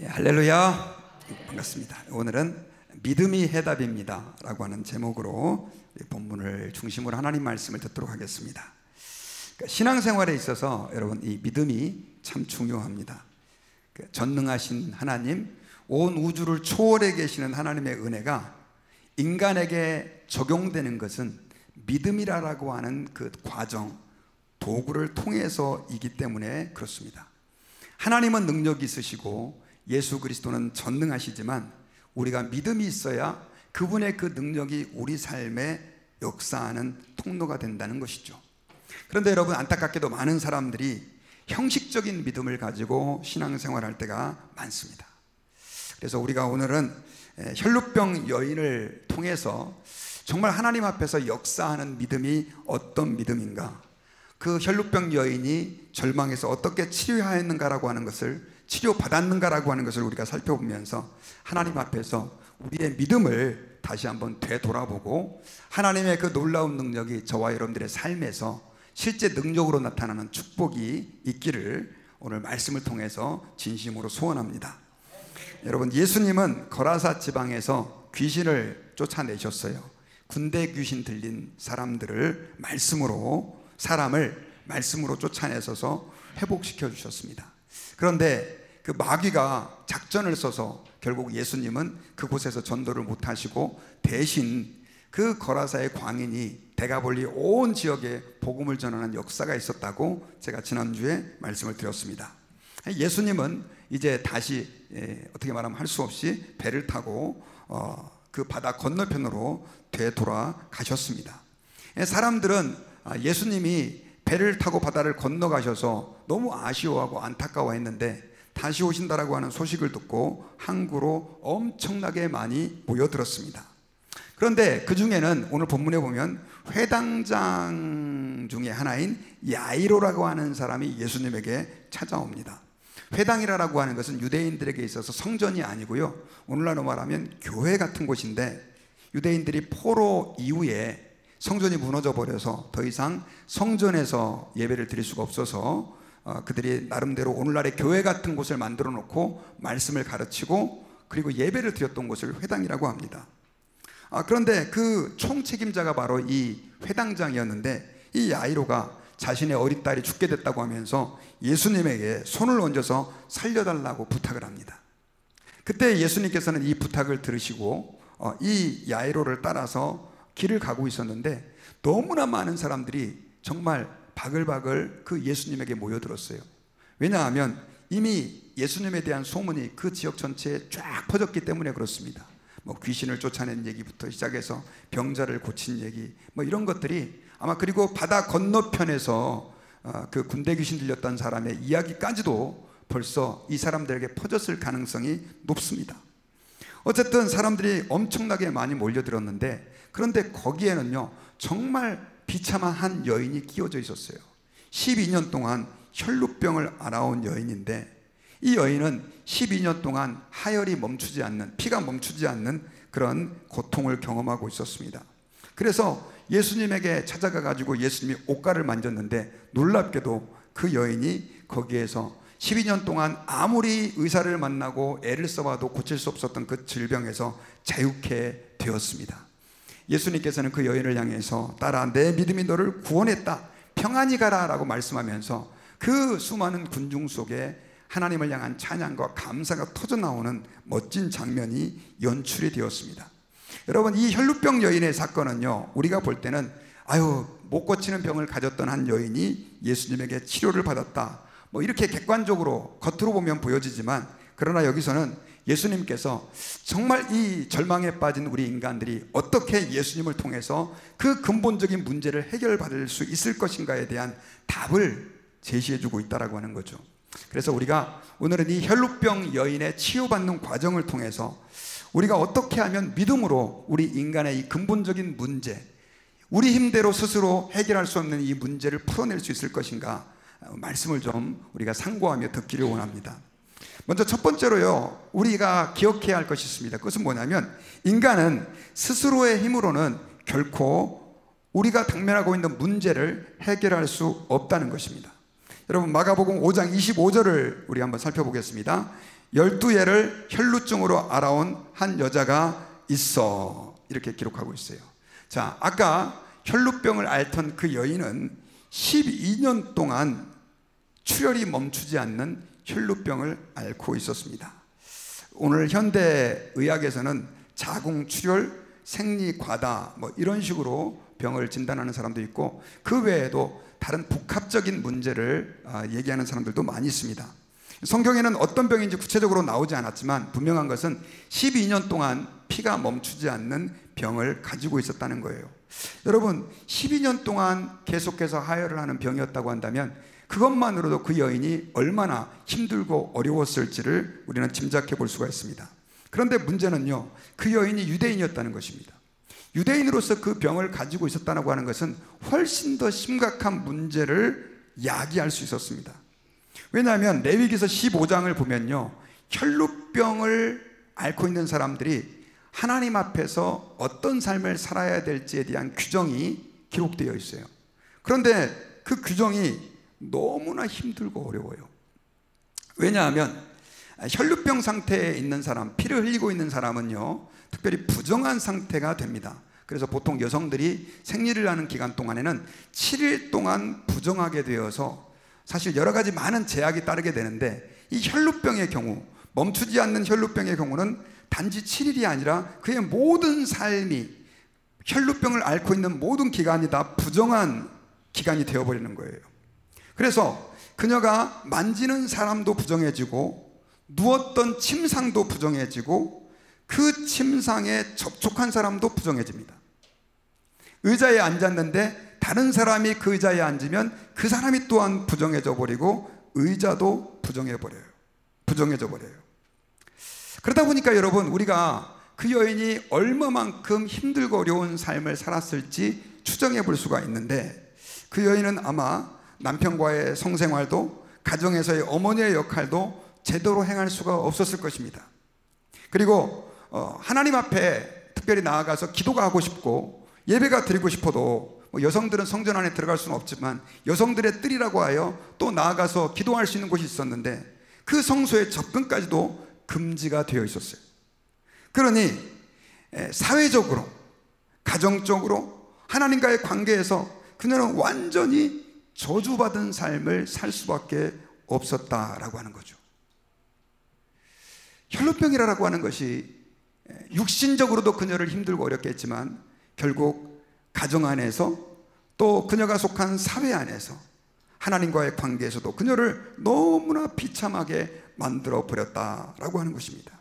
할렐루야. 반갑습니다. 오늘은 믿음이 해답입니다 라고 하는 제목으로 본문을 중심으로 하나님 말씀을 듣도록 하겠습니다. 신앙생활에 있어서 여러분, 이 믿음이 참 중요합니다. 전능하신 하나님, 온 우주를 초월해 계시는 하나님의 은혜가 인간에게 적용되는 것은 믿음이라고 하는 그 과정, 도구를 통해서이기 때문에 그렇습니다. 하나님은 능력이 있으시고 예수 그리스도는 전능하시지만 우리가 믿음이 있어야 그분의 그 능력이 우리 삶에 역사하는 통로가 된다는 것이죠. 그런데 여러분, 안타깝게도 많은 사람들이 형식적인 믿음을 가지고 신앙생활할 때가 많습니다. 그래서 우리가 오늘은 혈루병 여인을 통해서 정말 하나님 앞에서 역사하는 믿음이 어떤 믿음인가, 그 혈루병 여인이 절망해서 어떻게 치료하였는가라고 하는 것을, 치료받았는가라고 하는 것을 우리가 살펴보면서 하나님 앞에서 우리의 믿음을 다시 한번 되돌아보고 하나님의 그 놀라운 능력이 저와 여러분들의 삶에서 실제 능력으로 나타나는 축복이 있기를 오늘 말씀을 통해서 진심으로 소원합니다. 여러분, 예수님은 거라사 지방에서 귀신을 쫓아내셨어요. 군대 귀신 들린 사람들을 사람을 말씀으로 쫓아내셔서 회복시켜 주셨습니다. 그런데 그 마귀가 작전을 써서 결국 예수님은 그곳에서 전도를 못하시고 대신 그 거라사의 광인이 데가볼리 온 지역에 복음을 전하는 역사가 있었다고 제가 지난주에 말씀을 드렸습니다. 예수님은 이제 다시 어떻게 말하면 할 수 없이 배를 타고 그 바다 건너편으로 되돌아가셨습니다. 사람들은 예수님이 배를 타고 바다를 건너가셔서 너무 아쉬워하고 안타까워했는데 다시 오신다라고 하는 소식을 듣고 항구로 엄청나게 많이 모여들었습니다. 그런데 그 중에는 오늘 본문에 보면 회당장 중에 하나인 야이로라고 하는 사람이 예수님에게 찾아옵니다. 회당이라고 하는 것은 유대인들에게 있어서 성전이 아니고요, 오늘날로 말하면 교회 같은 곳인데, 유대인들이 포로 이후에 성전이 무너져 버려서 더 이상 성전에서 예배를 드릴 수가 없어서 그들이 나름대로 오늘날의 교회 같은 곳을 만들어 놓고 말씀을 가르치고 그리고 예배를 드렸던 곳을 회당이라고 합니다. 그런데 그 총책임자가 바로 이 회당장이었는데, 이 야이로가 자신의 어린 딸이 죽게 됐다고 하면서 예수님에게 손을 얹어서 살려달라고 부탁을 합니다. 그때 예수님께서는 이 부탁을 들으시고 이 야이로를 따라서 길을 가고 있었는데 너무나 많은 사람들이 정말 바글바글 그 예수님에게 모여들었어요. 왜냐하면 이미 예수님에 대한 소문이 그 지역 전체에 쫙 퍼졌기 때문에 그렇습니다. 귀신을 쫓아낸 얘기부터 시작해서 병자를 고친 얘기, 이런 것들이 아마, 그리고 바다 건너편에서 그 군대 귀신 들렸던 사람의 이야기까지도 벌써 이 사람들에게 퍼졌을 가능성이 높습니다. 어쨌든 사람들이 엄청나게 많이 몰려들었는데, 그런데 거기에는요 정말 비참한 한 여인이 끼워져 있었어요. 12년 동안 혈루병을 앓아온 여인인데, 이 여인은 12년 동안 하혈이 멈추지 않는, 피가 멈추지 않는 그런 고통을 경험하고 있었습니다. 그래서 예수님에게 찾아가 가지고 예수님이 옷가를 만졌는데 놀랍게도 그 여인이 거기에서 12년 동안 아무리 의사를 만나고 애를 써봐도 고칠 수 없었던 그 질병에서 자유케 되었습니다. 예수님께서는 그 여인을 향해서 딸아, 내 믿음이 너를 구원했다, 평안히 가라 라고 말씀하면서 그 수많은 군중 속에 하나님을 향한 찬양과 감사가 터져나오는 멋진 장면이 연출이 되었습니다. 여러분, 이 혈루병 여인의 사건은요, 우리가 볼 때는 못 고치는 병을 가졌던 한 여인이 예수님에게 치료를 받았다, 이렇게 객관적으로 겉으로 보면 보여지지만, 그러나 여기서는 예수님께서 정말 이 절망에 빠진 우리 인간들이 어떻게 예수님을 통해서 그 근본적인 문제를 해결받을 수 있을 것인가에 대한 답을 제시해주고 있다라고 하는 거죠. 그래서 우리가 오늘은 이 혈루병 여인의 치유받는 과정을 통해서 우리가 어떻게 하면 믿음으로 우리 인간의 이 근본적인 문제, 우리 힘대로 스스로 해결할 수 없는 이 문제를 풀어낼 수 있을 것인가, 말씀을 좀 우리가 상고하며 듣기를 원합니다. 먼저 첫 번째로요, 우리가 기억해야 할 것이 있습니다. 그것은 뭐냐면, 인간은 스스로의 힘으로는 결코 우리가 당면하고 있는 문제를 해결할 수 없다는 것입니다. 여러분 마가복음 5장 25절을 우리 한번 살펴보겠습니다. 12해를 혈루증으로 알아온 한 여자가 있어, 이렇게 기록하고 있어요. 자, 아까 혈루병을 앓던 그 여인은 12년 동안 출혈이 멈추지 않는 혈루병을 앓고 있었습니다. 오늘 현대 의학에서는 자궁출혈, 생리과다 뭐 이런 식으로 병을 진단하는 사람도 있고, 그 외에도 다른 복합적인 문제를 얘기하는 사람들도 많이 있습니다. 성경에는 어떤 병인지 구체적으로 나오지 않았지만 분명한 것은 12년 동안 피가 멈추지 않는 병을 가지고 있었다는 거예요. 여러분, 12년 동안 계속해서 하혈을 하는 병이었다고 한다면 그것만으로도 그 여인이 얼마나 힘들고 어려웠을지를 우리는 짐작해 볼 수가 있습니다. 그런데 문제는요, 그 여인이 유대인이었다는 것입니다. 유대인으로서 그 병을 가지고 있었다고 하는 것은 훨씬 더 심각한 문제를 야기할 수 있었습니다. 왜냐하면 레위기서 15장을 보면요, 혈루병을 앓고 있는 사람들이 하나님 앞에서 어떤 삶을 살아야 될지에 대한 규정이 기록되어 있어요. 그런데 그 규정이 너무나 힘들고 어려워요. 왜냐하면 혈루병 상태에 있는 사람, 피를 흘리고 있는 사람은요, 특별히 부정한 상태가 됩니다. 그래서 보통 여성들이 생리를 하는 기간 동안에는 7일 동안 부정하게 되어서 사실 여러 가지 많은 제약이 따르게 되는데, 이 혈루병의 경우, 멈추지 않는 혈루병의 경우는 단지 7일이 아니라 그의 모든 삶이, 혈루병을 앓고 있는 모든 기간이 다 부정한 기간이 되어버리는 거예요. 그래서 그녀가 만지는 사람도 부정해지고, 누웠던 침상도 부정해지고, 그 침상에 접촉한 사람도 부정해집니다. 의자에 앉았는데 다른 사람이 그 의자에 앉으면 그 사람이 또한 부정해져 버리고, 의자도 부정해져 버려요. 그러다 보니까 여러분, 우리가 그 여인이 얼마만큼 힘들고 어려운 삶을 살았을지 추정해 볼 수가 있는데, 그 여인은 아마 남편과의 성생활도, 가정에서의 어머니의 역할도 제대로 행할 수가 없었을 것입니다. 그리고 하나님 앞에 특별히 나아가서 기도가 하고 싶고 예배가 드리고 싶어도, 여성들은 성전 안에 들어갈 수는 없지만 여성들의 뜰이라고 하여 또 나아가서 기도할 수 있는 곳이 있었는데, 그 성소의 접근까지도 금지가 되어 있었어요. 그러니 사회적으로, 가정적으로, 하나님과의 관계에서 그녀는 완전히 저주받은 삶을 살 수밖에 없었다라고 하는 거죠. 혈루병이라고 하는 것이 육신적으로도 그녀를 힘들고 어렵게 했지만, 결국 가정 안에서, 또 그녀가 속한 사회 안에서, 하나님과의 관계에서도 그녀를 너무나 비참하게 만들어 버렸다라고 하는 것입니다.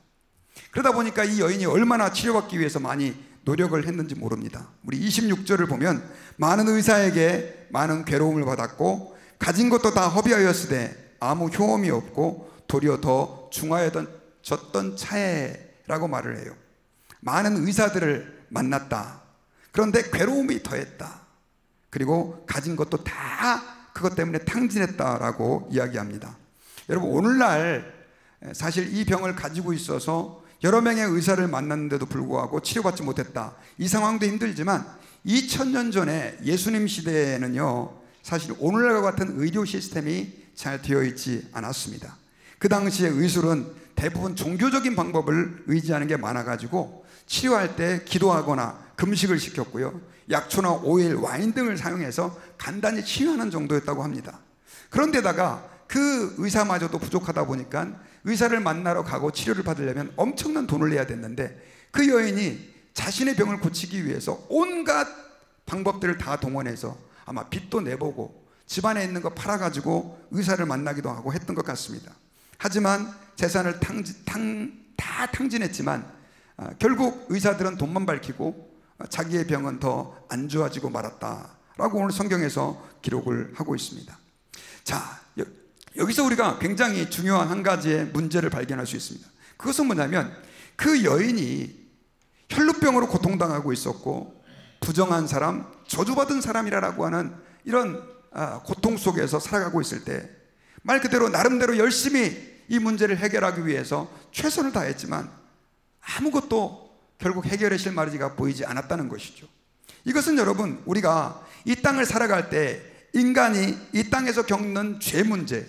그러다 보니까 이 여인이 얼마나 치료받기 위해서 많이 노력을 했는지 모릅니다. 우리 26절을 보면, 많은 의사에게 많은 괴로움을 받았고 가진 것도 다 허비하였으되 아무 효험이 없고 도리어 더 중하여졌던 차에라고 말을 해요. 많은 의사들을 만났다. 그런데 괴로움이 더했다. 그리고 가진 것도 다 그것 때문에 탕진했다라고 이야기합니다. 여러분, 오늘날 사실 이 병을 가지고 있어서 여러 명의 의사를 만났는데도 불구하고 치료받지 못했다, 이 상황도 힘들지만 2000년 전에 예수님 시대에는요, 사실 오늘날과 같은 의료 시스템이 잘 되어 있지 않았습니다. 그 당시에 의술은 대부분 종교적인 방법을 의지하는 게 많아가지고 치료할 때 기도하거나 금식을 시켰고요, 약초나 오일, 와인 등을 사용해서 간단히 치유하는 정도였다고 합니다. 그런데다가 그 의사마저도 부족하다 보니까 의사를 만나러 가고 치료를 받으려면 엄청난 돈을 내야 됐는데, 그 여인이 자신의 병을 고치기 위해서 온갖 방법들을 다 동원해서 아마 빚도 내보고 집안에 있는 거 팔아가지고 의사를 만나기도 하고 했던 것 같습니다. 하지만 재산을 다 탕진했지만 결국 의사들은 돈만 밝히고 자기의 병은 더 안 좋아지고 말았다라고 오늘 성경에서 기록을 하고 있습니다. 자, 여기서 우리가 굉장히 중요한 한 가지의 문제를 발견할 수 있습니다. 그것은 뭐냐면, 그 여인이 혈루병으로 고통당하고 있었고 부정한 사람, 저주받은 사람이라고 하는 이런 고통 속에서 살아가고 있을 때, 말 그대로 나름대로 열심히 이 문제를 해결하기 위해서 최선을 다했지만 아무것도 결국 해결의 실마리가 보이지 않았다는 것이죠. 이것은 여러분, 우리가 이 땅을 살아갈 때 인간이 이 땅에서 겪는 죄 문제,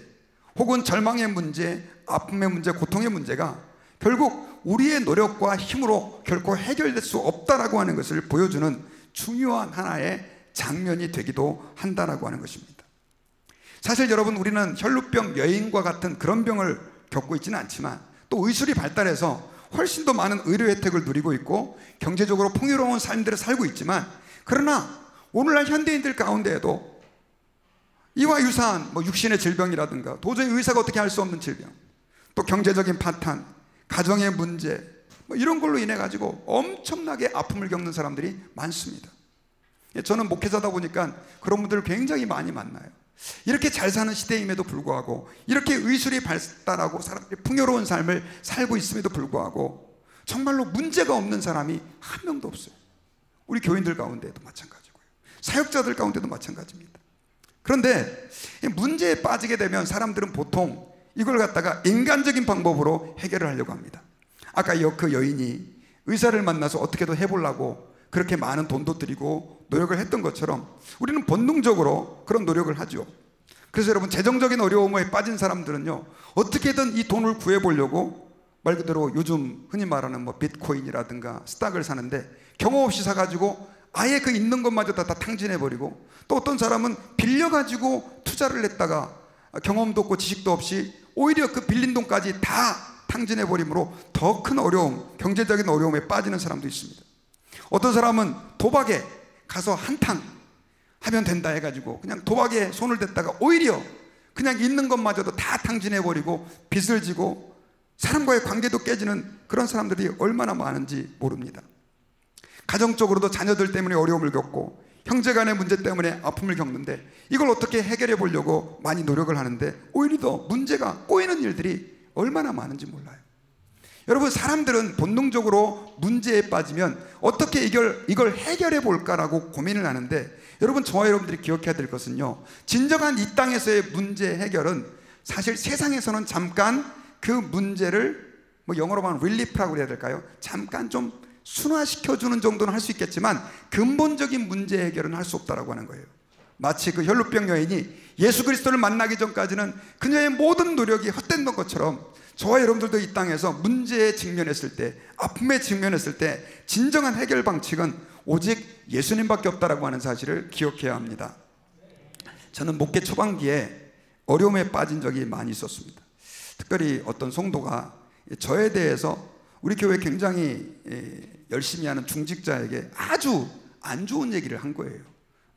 혹은 절망의 문제, 아픔의 문제, 고통의 문제가 결국 우리의 노력과 힘으로 결코 해결될 수 없다라고 하는 것을 보여주는 중요한 하나의 장면이 되기도 한다라고 하는 것입니다. 사실 여러분, 우리는 혈루병 여인과 같은 그런 병을 겪고 있지는 않지만, 또 의술이 발달해서 훨씬 더 많은 의료 혜택을 누리고 있고 경제적으로 풍요로운 삶들을 살고 있지만, 그러나 오늘날 현대인들 가운데에도 이와 유사한 육신의 질병이라든가 도저히 의사가 어떻게 할 수 없는 질병, 또 경제적인 파탄, 가정의 문제, 이런 걸로 인해 가지고 엄청나게 아픔을 겪는 사람들이 많습니다. 저는 목회자다 보니까 그런 분들을 굉장히 많이 만나요. 이렇게 잘 사는 시대임에도 불구하고, 이렇게 의술이 발달하고 사람들이 풍요로운 삶을 살고 있음에도 불구하고 정말로 문제가 없는 사람이 한 명도 없어요. 우리 교인들 가운데도 마찬가지고요, 사역자들 가운데도 마찬가지입니다. 그런데 문제에 빠지게 되면 사람들은 보통 이걸 갖다가 인간적인 방법으로 해결을 하려고 합니다. 아까 그 여인이 의사를 만나서 어떻게든 해보려고 그렇게 많은 돈도 들이고 노력을 했던 것처럼 우리는 본능적으로 그런 노력을 하죠. 그래서 여러분, 재정적인 어려움에 빠진 사람들은요, 어떻게든 이 돈을 구해보려고 말 그대로 요즘 흔히 말하는 비트코인이라든가 스탁을 사는데, 경험 없이 사가지고 아예 그 있는 것마저 다 탕진해버리고, 또 어떤 사람은 빌려가지고 투자를 했다가 경험도 없고 지식도 없이 오히려 그 빌린 돈까지 다 탕진해버림으로 더 큰 어려움, 경제적인 어려움에 빠지는 사람도 있습니다. 어떤 사람은 도박에 가서 한탕 하면 된다 해가지고 그냥 도박에 손을 댔다가 오히려 그냥 있는 것마저도 다 탕진해버리고 빚을 지고 사람과의 관계도 깨지는 그런 사람들이 얼마나 많은지 모릅니다. 가정적으로도 자녀들 때문에 어려움을 겪고 형제간의 문제 때문에 아픔을 겪는데, 이걸 어떻게 해결해 보려고 많이 노력을 하는데 오히려 더 문제가 꼬이는 일들이 얼마나 많은지 몰라요. 여러분, 사람들은 본능적으로 문제에 빠지면 어떻게 이걸 해결해 볼까라고 고민을 하는데, 여러분, 저와 여러분들이 기억해야 될 것은요, 진정한 이 땅에서의 문제 해결은 사실 세상에서는 잠깐 그 문제를 영어로 말하면 릴리프라고 해야 될까요? 잠깐 좀 순화시켜주는 정도는 할 수 있겠지만 근본적인 문제 해결은 할 수 없다라고 하는 거예요. 마치 그 혈루병 여인이 예수 그리스도를 만나기 전까지는 그녀의 모든 노력이 헛된 것처럼, 저와 여러분들도 이 땅에서 문제에 직면했을 때, 아픔에 직면했을 때 진정한 해결 방식은 오직 예수님밖에 없다라고 하는 사실을 기억해야 합니다. 저는 목회 초반기에 어려움에 빠진 적이 많이 있었습니다. 특별히 어떤 성도가 저에 대해서 우리 교회 굉장히 열심히 하는 중직자에게 아주 안 좋은 얘기를 한 거예요.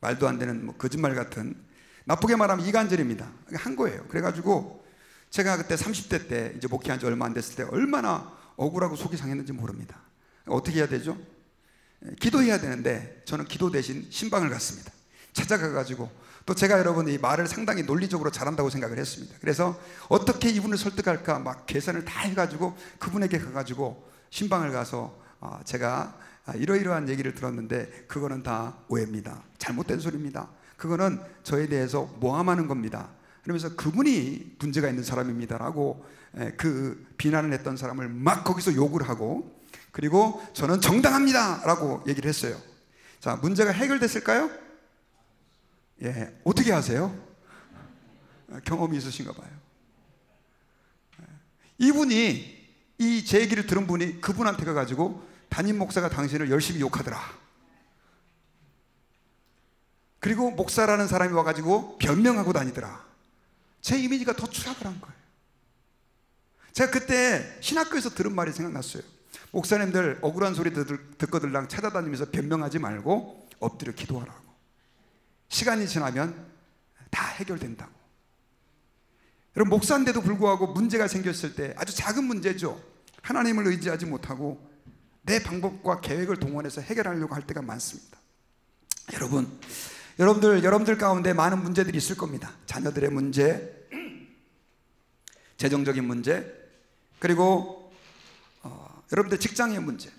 말도 안 되는 거짓말 같은, 나쁘게 말하면 이간질입니다. 한 거예요. 그래가지고 제가 그때 30대 때 이제 목회한 지 얼마 안 됐을 때 얼마나 억울하고 속이 상했는지 모릅니다. 어떻게 해야 되죠? 기도해야 되는데 저는 기도 대신 신방을 갔습니다. 찾아가가지고, 또 제가 여러분 이 말을 상당히 논리적으로 잘한다고 생각을 했습니다. 그래서 어떻게 이분을 설득할까 막 계산을 다 해가지고 그분에게 가가지고 신방을 가서 제가 이러이러한 얘기를 들었는데 그거는 다 오해입니다. 잘못된 소리입니다. 그거는 저에 대해서 모함하는 겁니다. 그러면서 그분이 문제가 있는 사람입니다라고 그 비난을 했던 사람을 막 거기서 욕을 하고, 그리고 저는 정당합니다라고 얘기를 했어요. 자, 문제가 해결됐을까요? 예, 어떻게 하세요? 경험이 있으신가 봐요. 이분이 이 제 얘기를 들은 분이 그분한테 가가지고 담임 목사가 당신을 열심히 욕하더라. 그리고 목사라는 사람이 와가지고 변명하고 다니더라. 제 이미지가 더 추락을 한 거예요. 제가 그때 신학교에서 들은 말이 생각났어요. 목사님들 억울한 소리 듣거들랑 찾아다니면서 변명하지 말고 엎드려 기도하라고. 시간이 지나면 다 해결된다고. 여러분, 목사인데도 불구하고 문제가 생겼을 때, 아주 작은 문제죠, 하나님을 의지하지 못하고 내 방법과 계획을 동원해서 해결하려고 할 때가 많습니다. 여러분들 가운데 많은 문제들이 있을 겁니다. 자녀들의 문제, 재정적인 문제, 그리고 여러분들 직장의 문제,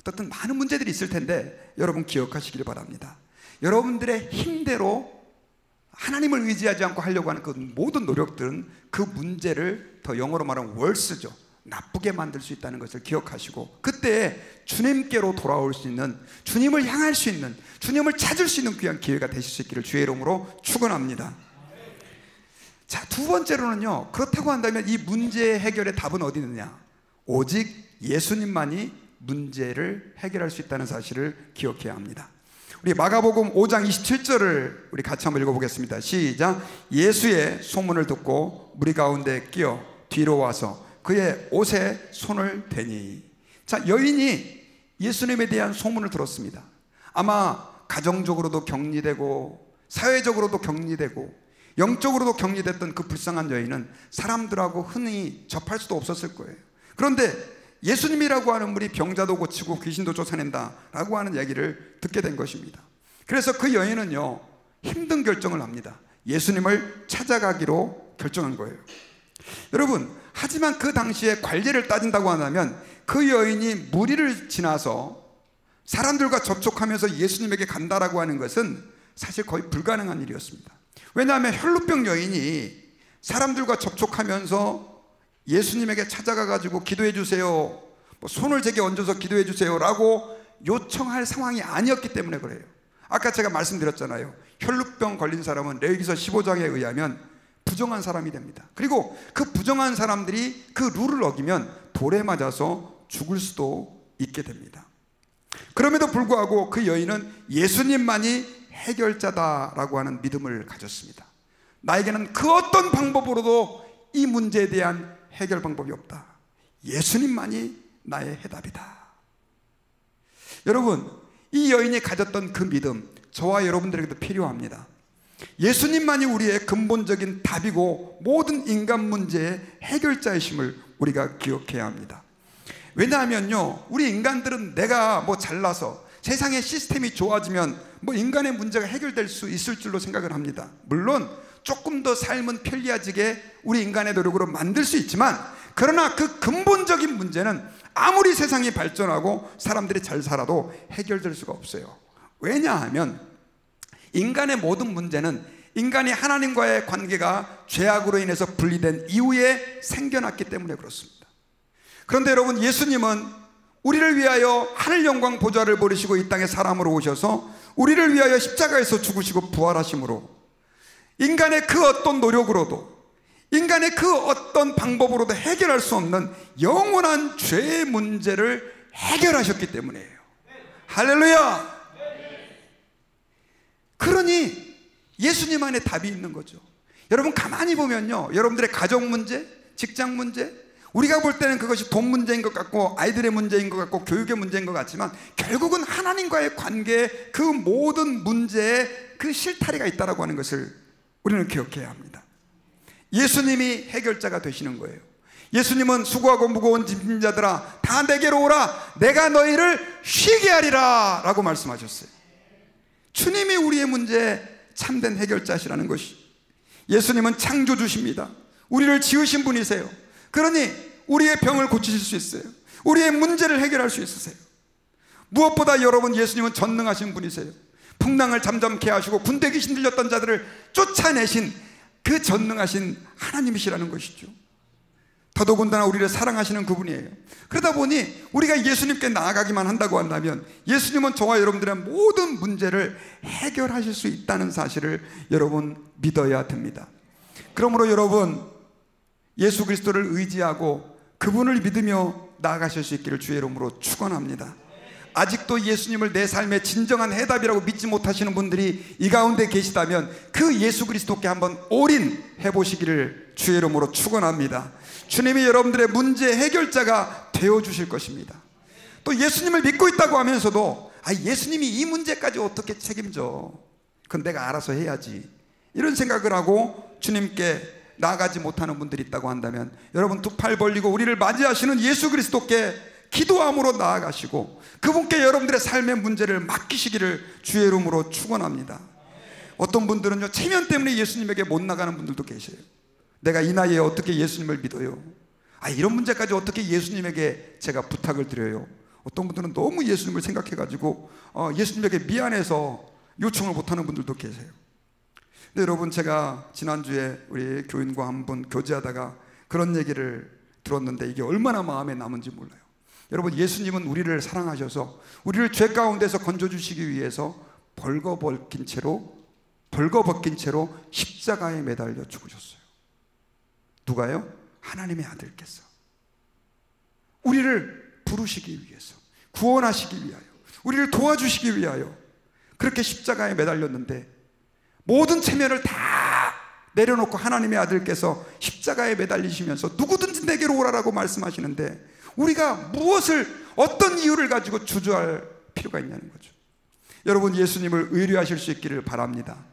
어떤 많은 문제들이 있을 텐데 여러분 기억하시길 바랍니다. 여러분들의 힘대로 하나님을 의지하지 않고 하려고 하는 그 모든 노력들은 그 문제를 더 영어로 말하면 worse죠. 나쁘게 만들 수 있다는 것을 기억하시고, 그때 주님께로 돌아올 수 있는, 주님을 향할 수 있는, 주님을 찾을 수 있는 귀한 기회가 되실 수 있기를 주의 이름으로 축원합니다. 자, 두 번째로는요, 그렇다고 한다면 이 문제 해결의 답은 어디 있느냐? 오직 예수님만이 문제를 해결할 수 있다는 사실을 기억해야 합니다. 우리 마가복음 5장 27절을 우리 같이 한번 읽어보겠습니다. 시작. 예수의 소문을 듣고 무리 가운데 끼어 뒤로 와서 그의 옷에 손을 대니. 자, 여인이 예수님에 대한 소문을 들었습니다. 아마 가정적으로도 격리되고 사회적으로도 격리되고 영적으로도 격리됐던 그 불쌍한 여인은 사람들하고 흔히 접할 수도 없었을 거예요. 그런데 예수님이라고 하는 분이 병자도 고치고 귀신도 쫓아낸다 라고 하는 얘기를 듣게 된 것입니다. 그래서 그 여인은요, 힘든 결정을 합니다. 예수님을 찾아가기로 결정한 거예요. 여러분, 하지만 그 당시에 관례를 따진다고 한다면 그 여인이 무리를 지나서 사람들과 접촉하면서 예수님에게 간다라고 하는 것은 사실 거의 불가능한 일이었습니다. 왜냐하면 혈루병 여인이 사람들과 접촉하면서 예수님에게 찾아가 가지고 기도해 주세요, 손을 제게 얹어서 기도해 주세요 라고 요청할 상황이 아니었기 때문에 그래요. 아까 제가 말씀드렸잖아요. 혈루병 걸린 사람은 레위기서 15장에 의하면 부정한 사람이 됩니다. 그리고 그 부정한 사람들이 그 룰을 어기면 돌에 맞아서 죽을 수도 있게 됩니다. 그럼에도 불구하고 그 여인은 예수님만이 해결자다라고 하는 믿음을 가졌습니다. 나에게는 그 어떤 방법으로도 이 문제에 대한 해결 방법이 없다. 예수님만이 나의 해답이다. 여러분, 이 여인이 가졌던 그 믿음, 저와 여러분들에게도 필요합니다. 예수님만이 우리의 근본적인 답이고 모든 인간 문제의 해결자이심을 우리가 기억해야 합니다. 왜냐하면요, 우리 인간들은 내가 잘나서 세상의 시스템이 좋아지면 인간의 문제가 해결될 수 있을 줄로 생각을 합니다. 물론 조금 더 삶은 편리해지게 우리 인간의 노력으로 만들 수 있지만, 그러나 그 근본적인 문제는 아무리 세상이 발전하고 사람들이 잘 살아도 해결될 수가 없어요. 왜냐하면 인간의 모든 문제는 인간이 하나님과의 관계가 죄악으로 인해서 분리된 이후에 생겨났기 때문에 그렇습니다. 그런데 여러분, 예수님은 우리를 위하여 하늘 영광 보좌를 버리시고 이 땅에 사람으로 오셔서 우리를 위하여 십자가에서 죽으시고 부활하심으로 인간의 그 어떤 노력으로도, 인간의 그 어떤 방법으로도 해결할 수 없는 영원한 죄의 문제를 해결하셨기 때문이에요. 할렐루야! 그러니 예수님 안에 답이 있는 거죠. 여러분, 가만히 보면요, 여러분들의 가정 문제, 직장 문제, 우리가 볼 때는 그것이 돈 문제인 것 같고 아이들의 문제인 것 같고 교육의 문제인 것 같지만 결국은 하나님과의 관계에 그 모든 문제에 그 실타래가 있다라고 하는 것을 우리는 기억해야 합니다. 예수님이 해결자가 되시는 거예요. 예수님은 수고하고 무거운 짐진 자들아 다 내게로 오라, 내가 너희를 쉬게 하리라 라고 말씀하셨어요. 주님이 우리의 문제에 참된 해결자시라는 것이, 예수님은 창조주십니다. 우리를 지으신 분이세요. 그러니 우리의 병을 고치실 수 있어요. 우리의 문제를 해결할 수 있으세요. 무엇보다 여러분, 예수님은 전능하신 분이세요. 풍랑을 잠잠케 하시고 군대 귀신 들렸던 자들을 쫓아내신 그 전능하신 하나님이시라는 것이죠. 더더군다나 우리를 사랑하시는 그분이에요. 그러다 보니 우리가 예수님께 나아가기만 한다고 한다면 예수님은 저와 여러분들의 모든 문제를 해결하실 수 있다는 사실을 여러분 믿어야 됩니다. 그러므로 여러분, 예수 그리스도를 의지하고 그분을 믿으며 나아가실 수 있기를 주의 이름으로 축원합니다. 아직도 예수님을 내 삶의 진정한 해답이라고 믿지 못하시는 분들이 이 가운데 계시다면 그 예수 그리스도께 한번 올인해 보시기를 주의 이름으로 축원합니다. 주님이 여러분들의 문제 해결자가 되어주실 것입니다. 또 예수님을 믿고 있다고 하면서도 예수님이 이 문제까지 어떻게 책임져, 그건 내가 알아서 해야지, 이런 생각을 하고 주님께 나아가지 못하는 분들이 있다고 한다면 여러분, 두 팔 벌리고 우리를 맞이하시는 예수 그리스도께 기도함으로 나아가시고 그분께 여러분들의 삶의 문제를 맡기시기를 주의 이름으로 축원합니다. 어떤 분들은요, 체면 때문에 예수님에게 못 나가는 분들도 계세요. 내가 이 나이에 어떻게 예수님을 믿어요? 이런 문제까지 어떻게 예수님에게 제가 부탁을 드려요? 어떤 분들은 너무 예수님을 생각해가지고 예수님에게 미안해서 요청을 못하는 분들도 계세요. 근데 여러분, 제가 지난주에 우리 교인과 한 분 교제하다가 그런 얘기를 들었는데 이게 얼마나 마음에 남은지 몰라요. 여러분, 예수님은 우리를 사랑하셔서 우리를 죄 가운데서 건져주시기 위해서 벌거벗긴 채로 십자가에 매달려 죽으셨어요. 누가요? 하나님의 아들께서 우리를 부르시기 위해서, 구원하시기 위하여, 우리를 도와주시기 위하여 그렇게 십자가에 매달렸는데, 모든 체면을 다 내려놓고 하나님의 아들께서 십자가에 매달리시면서 누구든지 내게로 오라라고 말씀하시는데, 우리가 무엇을, 어떤 이유를 가지고 주저할 필요가 있냐는 거죠. 여러분, 예수님을 의뢰하실 수 있기를 바랍니다.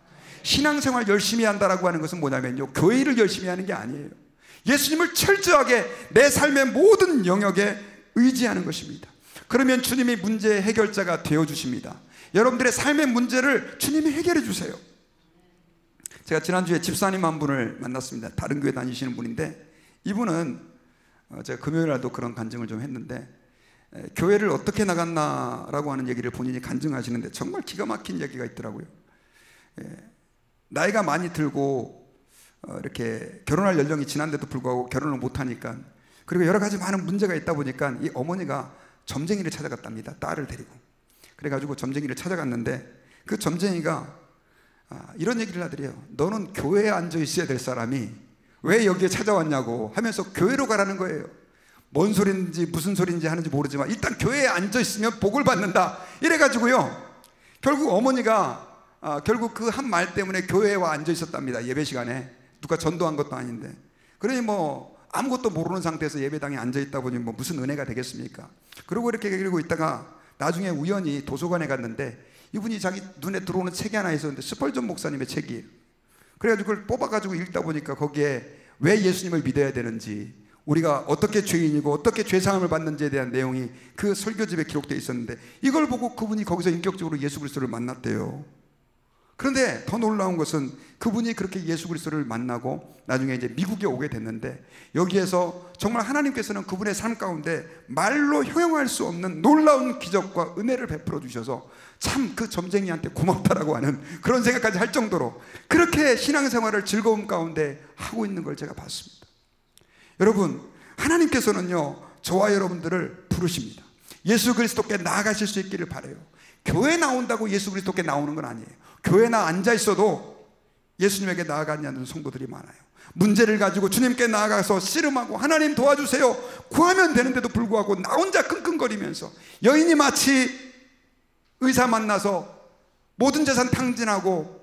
신앙생활 열심히 한다라고 하는 것은 뭐냐면요, 교회 일을 열심히 하는 게 아니에요. 예수님을 철저하게 내 삶의 모든 영역에 의지하는 것입니다. 그러면 주님이 문제의 해결자가 되어주십니다. 여러분들의 삶의 문제를 주님이 해결해 주세요. 제가 지난주에 집사님 한 분을 만났습니다. 다른 교회 다니시는 분인데, 이분은 제가 금요일 날도 그런 간증을 좀 했는데, 교회를 어떻게 나갔나라고 하는 얘기를 본인이 간증하시는데 정말 기가 막힌 얘기가 있더라고요. 나이가 많이 들고 이렇게 결혼할 연령이 지난데도 불구하고 결혼을 못하니까, 그리고 여러 가지 많은 문제가 있다 보니까 이 어머니가 점쟁이를 찾아갔답니다. 딸을 데리고. 그래가지고 점쟁이를 찾아갔는데, 그 점쟁이가 이런 얘기를 하더래요. 너는 교회에 앉아 있어야 될 사람이 왜 여기에 찾아왔냐고 하면서 교회로 가라는 거예요. 뭔 소리인지 무슨 소리인지 하는지 모르지만 일단 교회에 앉아 있으면 복을 받는다, 이래가지고요, 결국 어머니가 결국 그 한 말 때문에 교회에 와 앉아 있었답니다. 예배 시간에. 누가 전도한 것도 아닌데. 그러니 뭐 아무것도 모르는 상태에서 예배당에 앉아 있다 보니 뭐 무슨 은혜가 되겠습니까? 그러고 이렇게 그리고 있다가 나중에 우연히 도서관에 갔는데, 이분이 자기 눈에 들어오는 책이 하나 있었는데 스펄전 목사님의 책이에요. 그래가지고 그걸 뽑아가지고 읽다 보니까 거기에 왜 예수님을 믿어야 되는지, 우리가 어떻게 죄인이고 어떻게 죄사함을 받는지에 대한 내용이 그 설교집에 기록되어 있었는데, 이걸 보고 그분이 거기서 인격적으로 예수 그리스도를 만났대요. 그런데 더 놀라운 것은 그분이 그렇게 예수 그리스도를 만나고 나중에 이제 미국에 오게 됐는데, 여기에서 정말 하나님께서는 그분의 삶 가운데 말로 형용할 수 없는 놀라운 기적과 은혜를 베풀어 주셔서 참 그 점쟁이한테 고맙다라고 하는 그런 생각까지 할 정도로 그렇게 신앙생활을 즐거움 가운데 하고 있는 걸 제가 봤습니다. 여러분, 하나님께서는요, 저와 여러분들을 부르십니다. 예수 그리스도께 나아가실 수 있기를 바라요. 교회 나온다고 예수 그리스도께 나오는 건 아니에요. 교회에 앉아 있어도 예수님에게 나아가지 않는 성도들이 많아요. 문제를 가지고 주님께 나아가서 씨름하고 하나님 도와주세요 구하면 되는데도 불구하고 나 혼자 끙끙거리면서, 여인이 마치 의사 만나서 모든 재산 탕진하고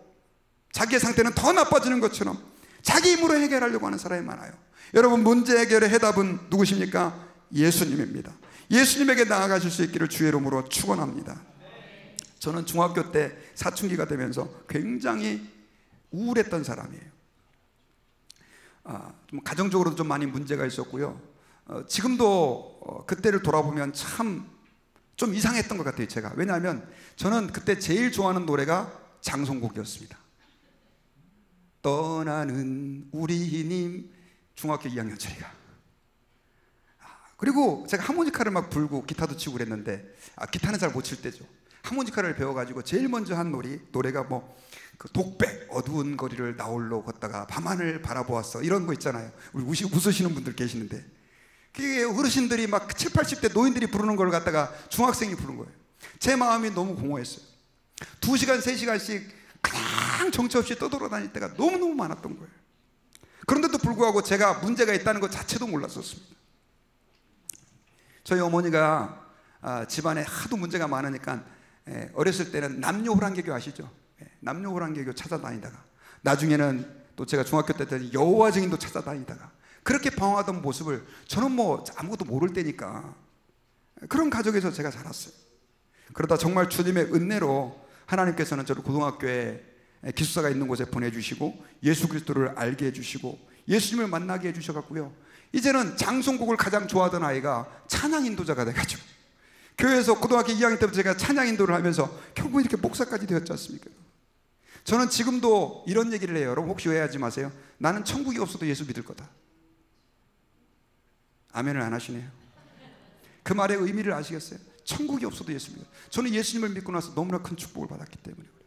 자기의 상태는 더 나빠지는 것처럼 자기 힘으로 해결하려고 하는 사람이 많아요. 여러분, 문제 해결의 해답은 누구십니까? 예수님입니다. 예수님에게 나아가실 수 있기를 주의 이름으로 축원합니다. 저는 중학교 때 사춘기가 되면서 굉장히 우울했던 사람이에요. 좀 가정적으로도 좀 많이 문제가 있었고요. 지금도 그때를 돌아보면 참 좀 이상했던 것 같아요, 제가. 왜냐하면 저는 그때 제일 좋아하는 노래가 장송곡이었습니다. 떠나는 우리님, 중학교 2학년짜리가. 그리고 제가 하모니카를 막 불고 기타도 치고 그랬는데, 기타는 잘 못 칠 때죠. 하모니카를 배워가지고 제일 먼저 한 노래가 뭐 그 독백, 어두운 거리를 나홀로 걷다가 밤하늘 바라보았어, 이런 거 있잖아요. 우리 웃으시는 분들 계시는데, 그게 어르신들이 막 7, 80대 노인들이 부르는 걸 갖다가 중학생이 부른 거예요. 제 마음이 너무 공허했어요. 2시간, 3시간씩 그냥 정처 없이 떠돌아다닐 때가 너무너무 많았던 거예요. 그런데도 불구하고 제가 문제가 있다는 것 자체도 몰랐었습니다. 저희 어머니가 집안에 하도 문제가 많으니까 어렸을 때는 남녀호랑개교 아시죠? 남녀호랑개교 찾아다니다가, 나중에는 또 제가 중학교 때 여호와 증인도 찾아다니다가, 그렇게 방황하던 모습을, 저는 뭐 아무것도 모를 때니까 그런 가족에서 제가 자랐어요. 그러다 정말 주님의 은혜로 하나님께서는 저를 고등학교에 기숙사가 있는 곳에 보내주시고 예수 그리스도를 알게 해주시고 예수님을 만나게 해주셔갖고요, 이제는 장송곡을 가장 좋아하던 아이가 찬양 인도자가 돼가지고, 교회에서 고등학교 2학년 때부터 제가 찬양 인도를 하면서 결국 이렇게 목사까지 되었지 않습니까? 저는 지금도 이런 얘기를 해요. 여러분 혹시 오해하지 마세요. 나는 천국이 없어도 예수 믿을 거다. 아멘을 안 하시네요. 그 말의 의미를 아시겠어요? 천국이 없어도 예수 믿어요. 저는 예수님을 믿고 나서 너무나 큰 축복을 받았기 때문에 그래요.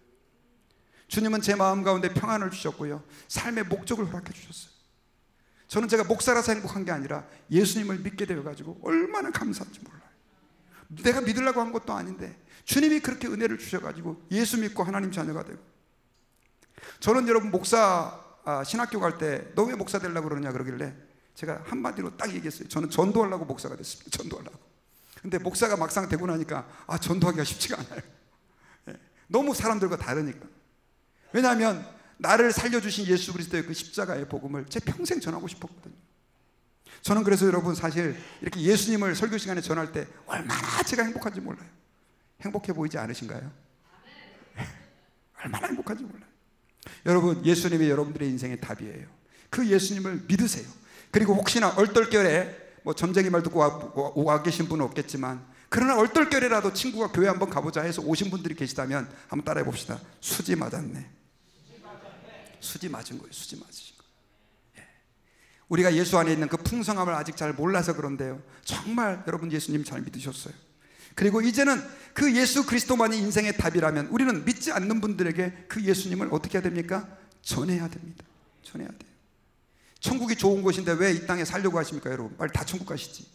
주님은 제 마음 가운데 평안을 주셨고요, 삶의 목적을 허락해 주셨어요. 저는 제가 목사라서 행복한 게 아니라 예수님을 믿게 되어가지고 얼마나 감사한지 몰라요. 내가 믿으려고 한 것도 아닌데 주님이 그렇게 은혜를 주셔가지고 예수 믿고 하나님 자녀가 되고. 저는 여러분 목사 신학교 갈 때 너 왜 목사 되려고 그러냐 그러길래 제가 한마디로 딱 얘기했어요. 저는 전도하려고 목사가 됐습니다. 전도하려고. 근데 목사가 막상 되고 나니까 전도하기가 쉽지가 않아요. 너무 사람들과 다르니까. 왜냐하면 나를 살려주신 예수 그리스도의 그 십자가의 복음을 제 평생 전하고 싶었거든요. 저는 그래서 여러분 사실 이렇게 예수님을 설교 시간에 전할 때 얼마나 제가 행복한지 몰라요. 행복해 보이지 않으신가요? 얼마나 행복한지 몰라요. 여러분, 예수님이 여러분들의 인생의 답이에요. 그 예수님을 믿으세요. 그리고 혹시나 얼떨결에 점쟁이 말 듣고 와 계신 분은 없겠지만, 그러나 얼떨결에라도 친구가 교회 한번 가보자 해서 오신 분들이 계시다면 한번 따라해 봅시다. 수지 맞았네. 수지 맞은 거예요. 수지 맞으신 거예요. 우리가 예수 안에 있는 그 풍성함을 아직 잘 몰라서 그런데요, 정말 여러분 예수님 잘 믿으셨어요. 그리고 이제는 그 예수 그리스도만이 인생의 답이라면 우리는 믿지 않는 분들에게 그 예수님을 어떻게 해야 됩니까? 전해야 됩니다. 전해야 돼요. 천국이 좋은 곳인데 왜 이 땅에 살려고 하십니까? 여러분 빨리 다 천국 가시지.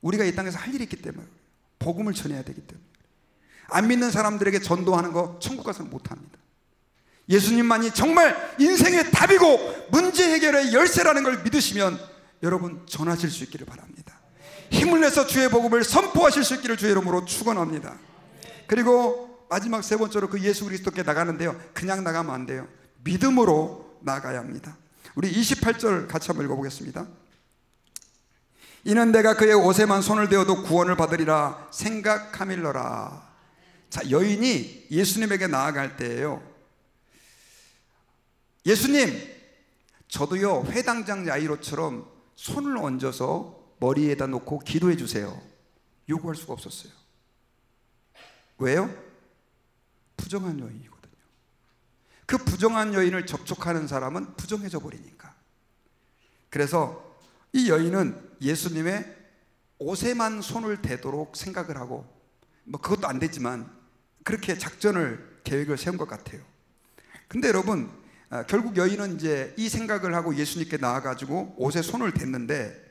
우리가 이 땅에서 할 일이 있기 때문에, 복음을 전해야 되기 때문에. 안 믿는 사람들에게 전도하는 거 천국 가서는 못합니다. 예수님만이 정말 인생의 답이고 문제 해결의 열쇠라는 걸 믿으시면 여러분 전하실 수 있기를 바랍니다. 힘을 내서 주의 복음을 선포하실 수 있기를 주의 이름으로 축원합니다. 그리고 마지막 세 번째로 그 예수 그리스도께 나가는데요, 그냥 나가면 안 돼요. 믿음으로 나가야 합니다. 우리 28절 같이 한번 읽어보겠습니다. 이는 내가 그의 옷에만 손을 대어도 구원을 받으리라 생각함일러라. 자, 여인이 예수님에게 나아갈 때예요. 예수님, 저도요 회당장 야이로처럼 손을 얹어서 머리에다 놓고 기도해 주세요. 요구할 수가 없었어요. 왜요? 부정한 여인이거든요. 그 부정한 여인을 접촉하는 사람은 부정해져 버리니까. 그래서 이 여인은 예수님의 옷에만 손을 대도록 생각을 하고, 그것도 안 되지만 그렇게 작전을 계획을 세운 것 같아요. 근데 여러분, 결국 여인은 이제 이 생각을 하고 예수님께 나와가지고 옷에 손을 댔는데,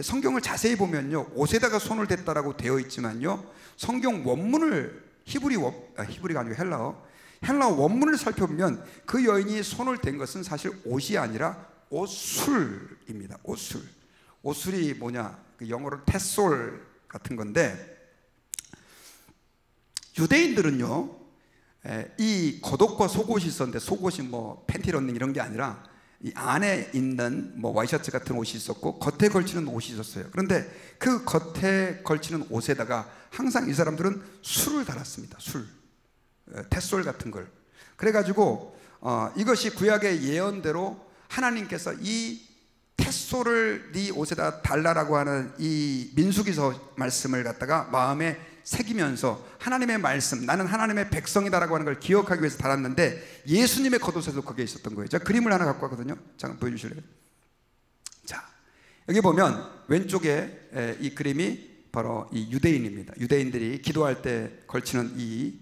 성경을 자세히 보면요, 옷에다가 손을 댔다라고 되어 있지만요, 성경 원문을 히브리가 아니고 헬라어 원문을 살펴보면 그 여인이 손을 댄 것은 사실 옷이 아니라 옷술입니다. 옷술. 옷술이 뭐냐? 그 영어로 테솔 같은 건데, 유대인들은요, 이 겉옷과 속옷이 있었는데, 속옷이 팬티 런닝 이런 게 아니라 이 안에 있는 와이셔츠 같은 옷이 있었고 겉에 걸치는 옷이 있었어요. 그런데 그 겉에 걸치는 옷에다가 항상 이 사람들은 술을 달았습니다. 술, 테솔 같은 걸. 그래가지고 이것이 구약의 예언대로 하나님께서 이 테솔을 네 옷에다 달라라고 하는 이 민수기서 말씀을 갖다가 마음에 새기면서 하나님의 말씀, 나는 하나님의 백성이다라고 하는 걸 기억하기 위해서 달았는데, 예수님의 겉옷에도 그게 있었던 거예요. 제가 그림을 하나 갖고 왔거든요. 잠깐 보여주실래요? 자, 여기 보면 왼쪽에 이 그림이 바로 이 유대인입니다. 유대인들이 기도할 때 걸치는 이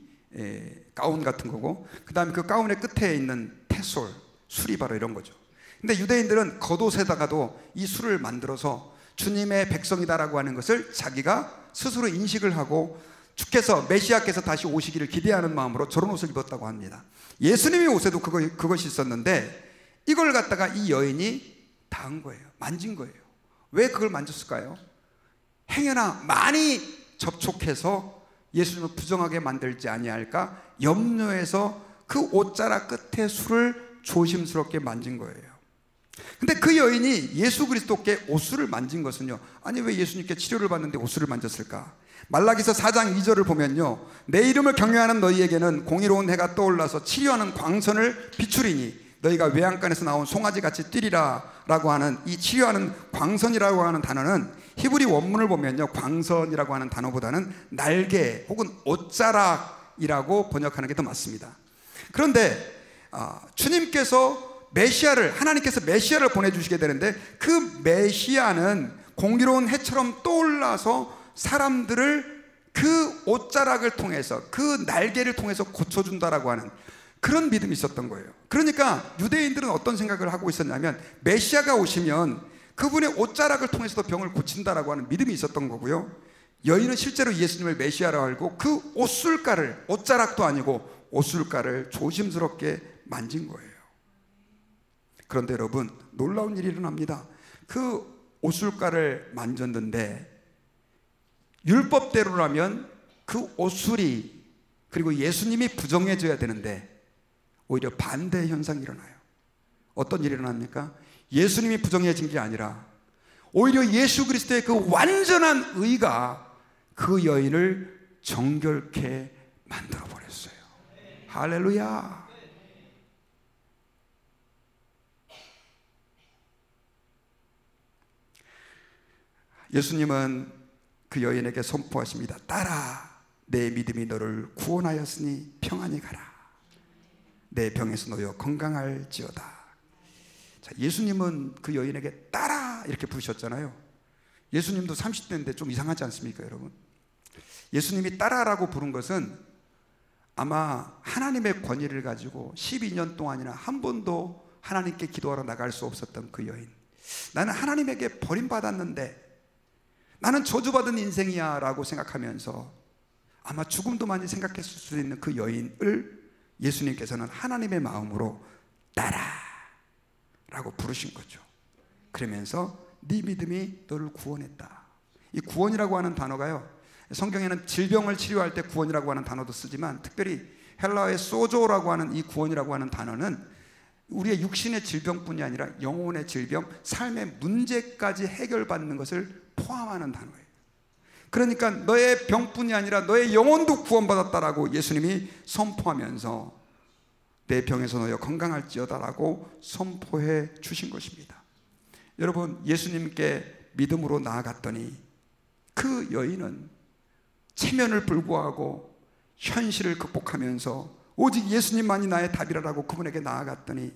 가운 같은 거고, 그 다음에 그 가운의 끝에 있는 테솔, 술이 바로 이런 거죠. 근데 유대인들은 겉옷에다가도 이 술을 만들어서 주님의 백성이다라고 하는 것을 자기가 스스로 인식을 하고 주께서, 메시아께서 다시 오시기를 기대하는 마음으로 저런 옷을 입었다고 합니다. 예수님의 옷에도 그것이 있었는데, 이걸 갖다가 이 여인이 닿은 거예요. 만진 거예요. 왜 그걸 만졌을까요? 행여나 많이 접촉해서 예수님을 부정하게 만들지 아니할까 염려해서 그 옷자락 끝에 술을 조심스럽게 만진 거예요. 근데 그 여인이 예수 그리스도께 옷술을 만진 것은요, 아니 왜 예수님께 치료를 받는데 옷술을 만졌을까? 말라기서 4장 2절을 보면요, 내 이름을 경외하는 너희에게는 공의로운 해가 떠올라서 치료하는 광선을 비추리니 너희가 외양간에서 나온 송아지같이 뛰리라 라고 하는 이 치료하는 광선이라고 하는 단어는 히브리 원문을 보면요, 광선이라고 하는 단어보다는 날개 혹은 옷자락이라고 번역하는 게 더 맞습니다. 그런데 주님께서 하나님께서 메시아를 보내주시게 되는데, 그 메시아는 공의로운 해처럼 떠올라서 사람들을 그 옷자락을 통해서, 그 날개를 통해서 고쳐준다라고 하는, 그런 믿음이 있었던 거예요. 그러니까 유대인들은 어떤 생각을 하고 있었냐면 메시아가 오시면 그분의 옷자락을 통해서도 병을 고친다라고 하는 믿음이 있었던 거고요. 여인은 실제로 예수님을 메시아라고 알고 그 옷술가를, 옷자락도 아니고 옷술가를 조심스럽게 만진 거예요. 그런데 여러분, 놀라운 일이 일어납니다. 그 옷술가를 만졌는데 율법대로라면 그 옷술이, 그리고 예수님이 부정해져야 되는데 오히려 반대의 현상이 일어나요. 어떤 일이 일어납니까? 예수님이 부정해진 게 아니라 오히려 예수 그리스도의 그 완전한 의가 그 여인을 정결케 만들어 버렸어요. 할렐루야. 예수님은 그 여인에게 선포하십니다. 딸아, 내 믿음이 너를 구원하였으니 평안히 가라. 내 병에서 놓여 건강할지어다. 자, 예수님은 그 여인에게 딸아 이렇게 부르셨잖아요. 예수님도 30대인데 좀 이상하지 않습니까, 여러분? 예수님이 딸아라고 부른 것은 아마 하나님의 권위를 가지고 12년 동안이나 한 번도 하나님께 기도하러 나갈 수 없었던 그 여인, 나는 하나님에게 버림받았는데 나는 저주받은 인생이야 라고 생각하면서 아마 죽음도 많이 생각했을 수 있는 그 여인을 예수님께서는 하나님의 마음으로 딸아 라고 부르신 거죠. 그러면서 네 믿음이 너를 구원했다. 이 구원이라고 하는 단어가요, 성경에는 질병을 치료할 때 구원이라고 하는 단어도 쓰지만 특별히 헬라어의 소조라고 하는 이 구원이라고 하는 단어는 우리의 육신의 질병뿐이 아니라 영혼의 질병, 삶의 문제까지 해결받는 것을 포함하는 단어예요. 그러니까 너의 병뿐이 아니라 너의 영혼도 구원받았다라고 예수님이 선포하면서 내 병에서 너여 건강할지어다라고 선포해 주신 것입니다. 여러분, 예수님께 믿음으로 나아갔더니 그 여인은 체면을 불구하고 현실을 극복하면서 오직 예수님만이 나의 답이라고 그분에게 나아갔더니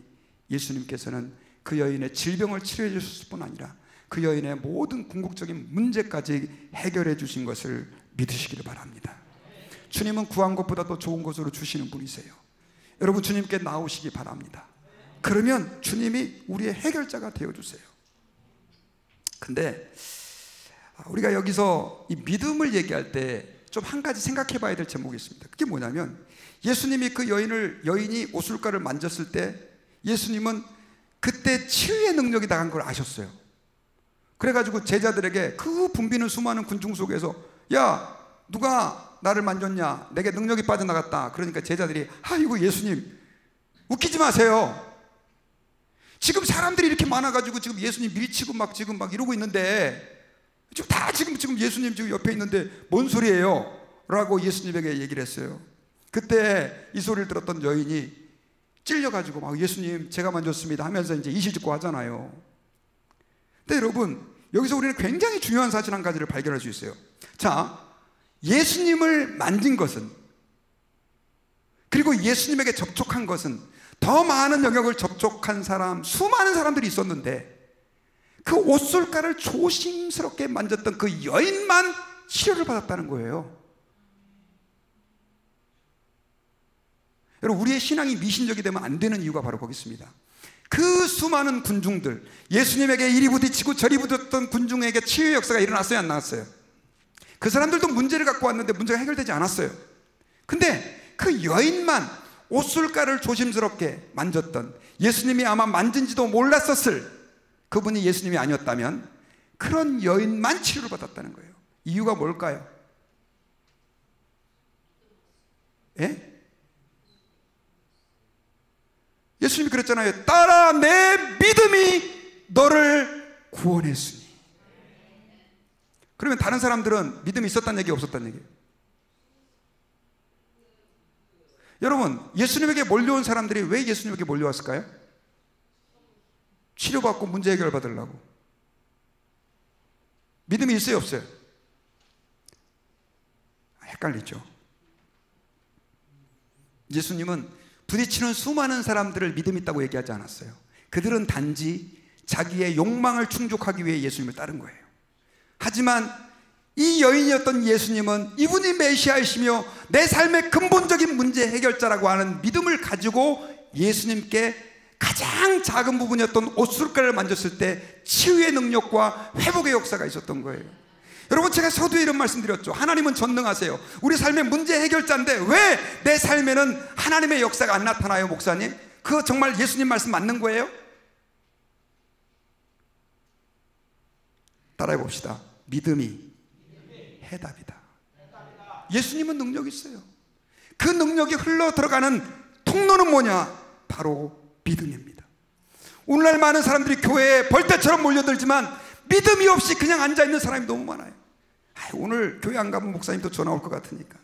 예수님께서는 그 여인의 질병을 치료해 주셨을 뿐 아니라 그 여인의 모든 궁극적인 문제까지 해결해 주신 것을 믿으시기를 바랍니다. 주님은 구한 것보다 더 좋은 것으로 주시는 분이세요. 여러분, 주님께 나오시기 바랍니다. 그러면 주님이 우리의 해결자가 되어주세요. 근데 우리가 여기서 이 믿음을 얘기할 때 좀 한 가지 생각해 봐야 될 제목이 있습니다. 그게 뭐냐면 예수님이 그 여인이 옷술가를 만졌을 때 예수님은 그때 치유의 능력이 나간 걸 아셨어요. 그래가지고 제자들에게 그 붐비는 수많은 군중 속에서 야, 누가 나를 만졌냐, 내게 능력이 빠져나갔다. 그러니까 제자들이 아이고 예수님 웃기지 마세요. 지금 사람들이 이렇게 많아가지고 지금 예수님 밀치고 막 지금 막 이러고 있는데 지금 다 지금 예수님 지금 옆에 있는데 뭔 소리예요? 라고 예수님에게 얘기를 했어요. 그때 이 소리를 들었던 여인이 찔려가지고 막 예수님 제가 만졌습니다 하면서 이제 이실직고 하잖아요. 근데 여러분, 여기서 우리는 굉장히 중요한 사실 한 가지를 발견할 수 있어요. 자, 예수님을 만진 것은, 그리고 예수님에게 접촉한 것은 더 많은 영역을 접촉한 사람, 수많은 사람들이 있었는데 그 옷술가를 조심스럽게 만졌던 그 여인만 치료를 받았다는 거예요. 여러분, 우리의 신앙이 미신적이 되면 안 되는 이유가 바로 거기 있습니다. 그 수많은 군중들, 예수님에게 이리 부딪히고 저리 부딪혔던 군중에게 치유의 역사가 일어났어요, 안 나왔어요? 그 사람들도 문제를 갖고 왔는데 문제가 해결되지 않았어요. 근데 그 여인만 옷술가를 조심스럽게 만졌던, 예수님이 아마 만진지도 몰랐었을 그분이 예수님이 아니었다면 그런 여인만 치료를 받았다는 거예요. 이유가 뭘까요? 예? 예수님이 그랬잖아요. 딸아, 내 믿음이 너를 구원했으니. 그러면 다른 사람들은 믿음이 있었다는 얘기, 없었다는 얘기예요? 여러분, 예수님에게 몰려온 사람들이 왜 예수님에게 몰려왔을까요? 치료받고 문제 해결 받으려고. 믿음이 있어요, 없어요? 헷갈리죠. 예수님은 부딪히는 수많은 사람들을 믿음 있다고 얘기하지 않았어요. 그들은 단지 자기의 욕망을 충족하기 위해 예수님을 따른 거예요. 하지만 이 여인이었던 예수님은 이분이 메시아이시며 내 삶의 근본적인 문제 해결자라고 하는 믿음을 가지고 예수님께 가장 작은 부분이었던 옷술가를 만졌을 때 치유의 능력과 회복의 역사가 있었던 거예요. 여러분, 제가 서두에 이런 말씀 드렸죠. 하나님은 전능하세요. 우리 삶의 문제 해결자인데 왜 내 삶에는 하나님의 역사가 안 나타나요, 목사님? 그거 정말 예수님 말씀 맞는 거예요? 따라해 봅시다. 믿음이 해답이다. 예수님은 능력이 있어요. 그 능력이 흘러 들어가는 통로는 뭐냐? 바로 믿음입니다. 오늘날 많은 사람들이 교회에 벌떼처럼 몰려들지만 믿음이 없이 그냥 앉아있는 사람이 너무 많아요. 오늘 교회 안 가면 목사님도 전화 올 것 같으니까,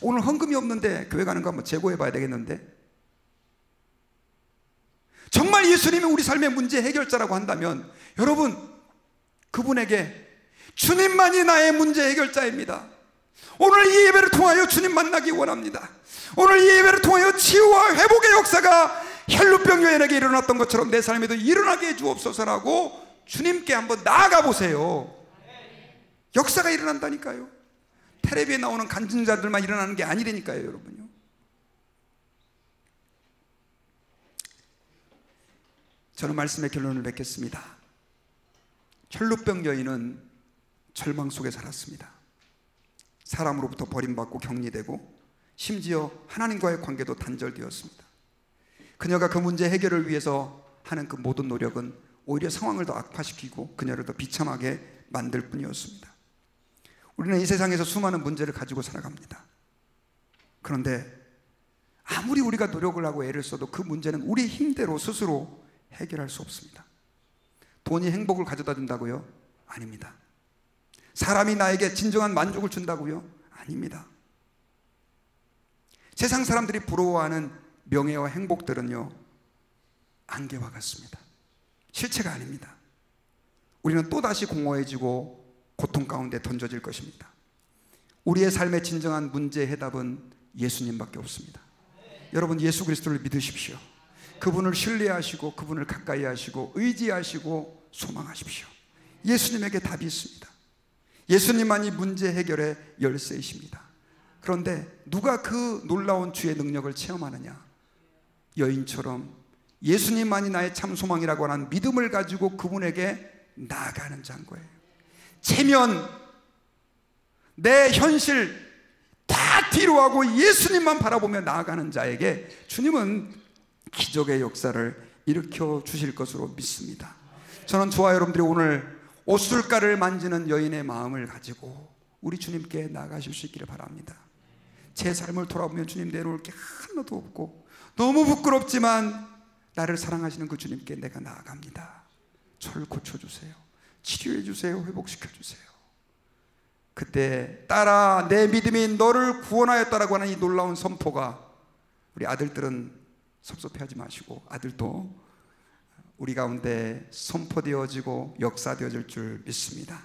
오늘 헌금이 없는데 교회 가는 거 한번 재고해 봐야 되겠는데. 정말 예수님이 우리 삶의 문제 해결자라고 한다면 여러분, 그분에게 주님만이 나의 문제 해결자입니다. 오늘 이 예배를 통하여 주님 만나기 원합니다. 오늘 이 예배를 통하여 치유와 회복의 역사가 혈루병 여인에게 일어났던 것처럼 내 삶에도 일어나게 해 주옵소서라고 주님께 한번 나아가 보세요. 역사가 일어난다니까요. 텔레비에 나오는 간증자들만 일어나는 게 아니라니까요, 여러분요. 저는 말씀의 결론을 맺겠습니다. 혈루병 여인은 절망 속에 살았습니다. 사람으로부터 버림받고 격리되고 심지어 하나님과의 관계도 단절되었습니다. 그녀가 그 문제 해결을 위해서 하는 그 모든 노력은 오히려 상황을 더 악화시키고 그녀를 더 비참하게 만들 뿐이었습니다. 우리는 이 세상에서 수많은 문제를 가지고 살아갑니다. 그런데 아무리 우리가 노력을 하고 애를 써도 그 문제는 우리 힘대로 스스로 해결할 수 없습니다. 돈이 행복을 가져다 준다고요? 아닙니다. 사람이 나에게 진정한 만족을 준다고요? 아닙니다. 세상 사람들이 부러워하는 명예와 행복들은요, 안개와 같습니다. 실체가 아닙니다. 우리는 또다시 공허해지고 고통 가운데 던져질 것입니다. 우리의 삶의 진정한 문제의 해답은 예수님밖에 없습니다. 여러분, 예수 그리스도를 믿으십시오. 그분을 신뢰하시고 그분을 가까이 하시고 의지하시고 소망하십시오. 예수님에게 답이 있습니다. 예수님만이 문제 해결의 열쇠이십니다. 그런데 누가 그 놀라운 주의 능력을 체험하느냐? 여인처럼 예수님만이 나의 참 소망이라고 하는 믿음을 가지고 그분에게 나아가는 자인 거예요. 체면, 내 현실 다 뒤로 하고 예수님만 바라보며 나아가는 자에게 주님은 기적의 역사를 일으켜 주실 것으로 믿습니다. 저는 저와 여러분들이 오늘 옷술가를 만지는 여인의 마음을 가지고 우리 주님께 나아가실 수 있기를 바랍니다. 제 삶을 돌아보면 주님 내놓을 게 하나도 없고 너무 부끄럽지만 나를 사랑하시는 그 주님께 내가 나아갑니다. 저를 고쳐주세요. 치료해주세요. 회복시켜주세요. 그때 딸아, 내 믿음이 너를 구원하였다라고 하는 이 놀라운 선포가, 우리 아들들은 섭섭해하지 마시고 아들도 우리 가운데 선포되어지고 역사되어질 줄 믿습니다.